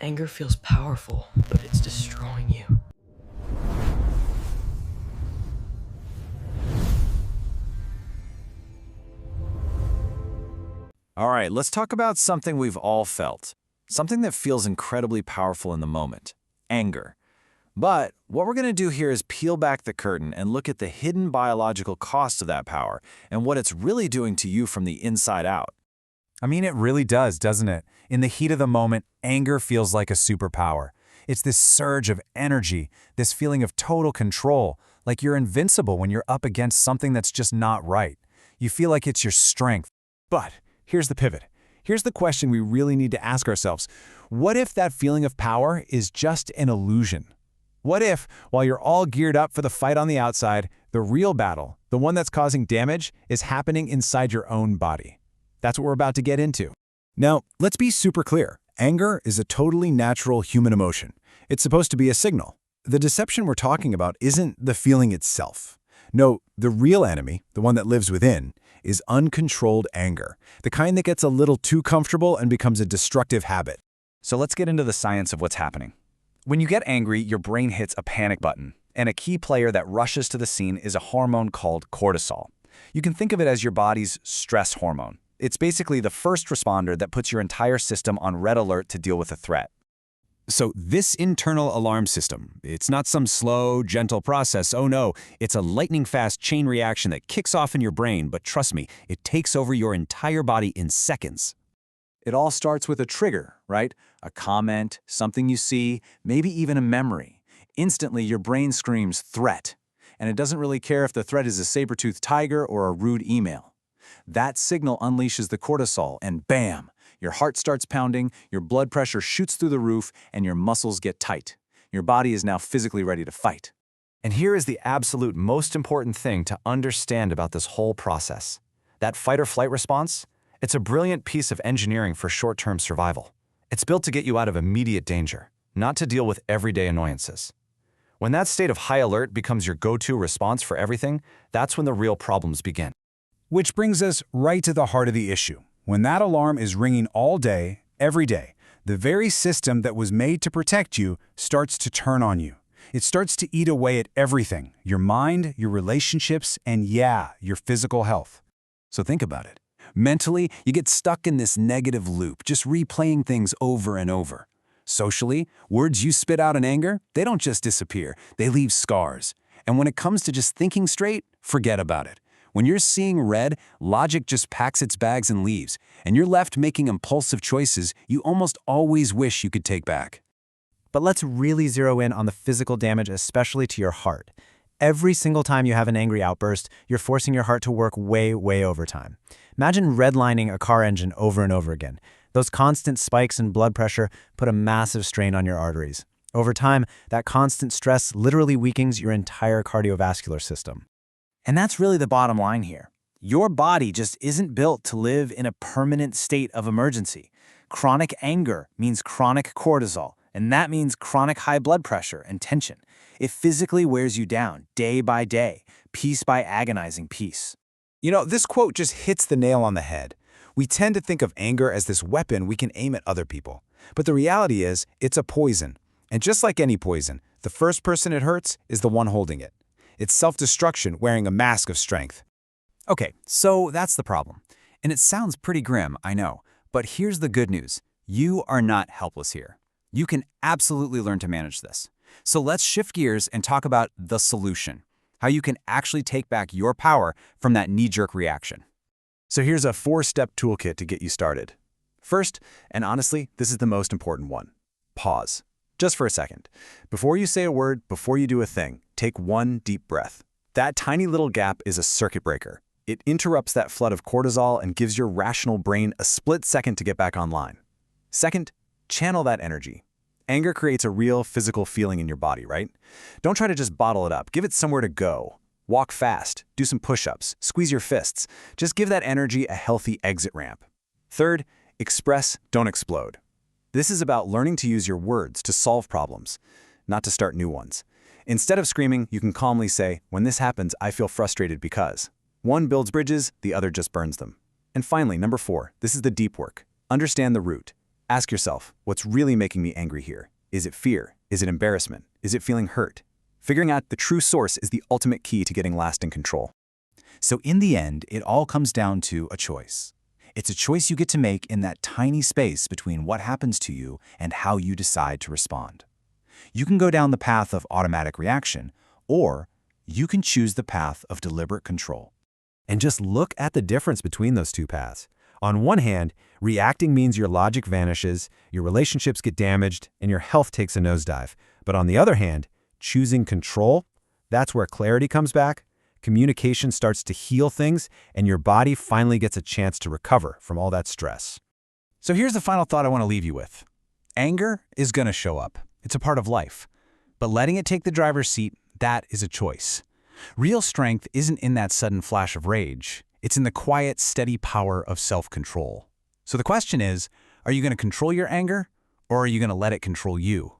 Anger feels powerful, but it's destroying you. All right, let's talk about something we've all felt. Something that feels incredibly powerful in the moment. Anger. But what we're going to do here is peel back the curtain and look at the hidden biological cost of that power and what it's really doing to you from the inside out. I mean, it really does, doesn't it? In the heat of the moment, anger feels like a superpower. It's this surge of energy, this feeling of total control, like you're invincible when you're up against something that's just not right. You feel like it's your strength. But here's the pivot. Here's the question we really need to ask ourselves. What if that feeling of power is just an illusion? What if, while you're all geared up for the fight on the outside, the real battle, the one that's causing damage, is happening inside your own body? That's what we're about to get into. Now, let's be super clear. Anger is a totally natural human emotion. It's supposed to be a signal. The deception we're talking about isn't the feeling itself. No, the real enemy, the one that lives within, is uncontrolled anger, the kind that gets a little too comfortable and becomes a destructive habit. So let's get into the science of what's happening. When you get angry, your brain hits a panic button, and a key player that rushes to the scene is a hormone called cortisol. You can think of it as your body's stress hormone. It's basically the first responder that puts your entire system on red alert to deal with a threat. So this internal alarm system, it's not some slow, gentle process. Oh no, it's a lightning-fast chain reaction that kicks off in your brain, but trust me, it takes over your entire body in seconds. It all starts with a trigger, right? A comment, something you see, maybe even a memory. Instantly, your brain screams threat, and it doesn't really care if the threat is a saber-toothed tiger or a rude email. That signal unleashes the cortisol, and bam! Your heart starts pounding, your blood pressure shoots through the roof, and your muscles get tight. Your body is now physically ready to fight. And here is the absolute most important thing to understand about this whole process. That fight or flight response, it's a brilliant piece of engineering for short-term survival. It's built to get you out of immediate danger, not to deal with everyday annoyances. When that state of high alert becomes your go-to response for everything, that's when the real problems begin. Which brings us right to the heart of the issue. When that alarm is ringing all day, every day, the very system that was made to protect you starts to turn on you. It starts to eat away at everything, your mind, your relationships, and yeah, your physical health. So think about it. Mentally, you get stuck in this negative loop, just replaying things over and over. Socially, words you spit out in anger, they don't just disappear, they leave scars. And when it comes to just thinking straight, forget about it. When you're seeing red, logic just packs its bags and leaves, and you're left making impulsive choices you almost always wish you could take back. But let's really zero in on the physical damage, especially to your heart. Every single time you have an angry outburst, you're forcing your heart to work way overtime. Imagine redlining a car engine over and over again. Those constant spikes in blood pressure put a massive strain on your arteries. Over time, that constant stress literally weakens your entire cardiovascular system. And that's really the bottom line here. Your body just isn't built to live in a permanent state of emergency. Chronic anger means chronic cortisol, and that means chronic high blood pressure and tension. It physically wears you down day by day, piece by agonizing piece. You know, this quote just hits the nail on the head. We tend to think of anger as this weapon we can aim at other people. But the reality is, it's a poison. And just like any poison, the first person it hurts is the one holding it. It's self-destruction wearing a mask of strength. Okay, so that's the problem. And it sounds pretty grim, I know. But here's the good news. You are not helpless here. You can absolutely learn to manage this. So let's shift gears and talk about the solution. How you can actually take back your power from that knee-jerk reaction. So here's a 4-step toolkit to get you started. First, and honestly, this is the most important one. Pause. Just for a second. Before you say a word, before you do a thing, take one deep breath. That tiny little gap is a circuit breaker. It interrupts that flood of cortisol and gives your rational brain a split second to get back online. Second, channel that energy. Anger creates a real physical feeling in your body, right? Don't try to just bottle it up. Give it somewhere to go. Walk fast, do some push-ups, squeeze your fists. Just give that energy a healthy exit ramp. Third, express, don't explode. This is about learning to use your words to solve problems, not to start new ones. Instead of screaming, you can calmly say, when this happens, I feel frustrated because. One builds bridges, the other just burns them. And finally, number 4, this is the deep work. Understand the root. Ask yourself, what's really making me angry here? Is it fear? Is it embarrassment? Is it feeling hurt? Figuring out the true source is the ultimate key to getting lasting control. So in the end, it all comes down to a choice. It's a choice you get to make in that tiny space between what happens to you and how you decide to respond. You can go down the path of automatic reaction, or you can choose the path of deliberate control. And just look at the difference between those two paths. On one hand, reacting means your logic vanishes, your relationships get damaged, and your health takes a nosedive. But on the other hand, choosing control, that's where clarity comes back, communication starts to heal things, and your body finally gets a chance to recover from all that stress. So here's the final thought I want to leave you with. Anger is going to show up. It's a part of life. But letting it take the driver's seat, that is a choice. Real strength isn't in that sudden flash of rage. It's in the quiet, steady power of self-control. So the question is, are you going to control your anger, or are you going to let it control you?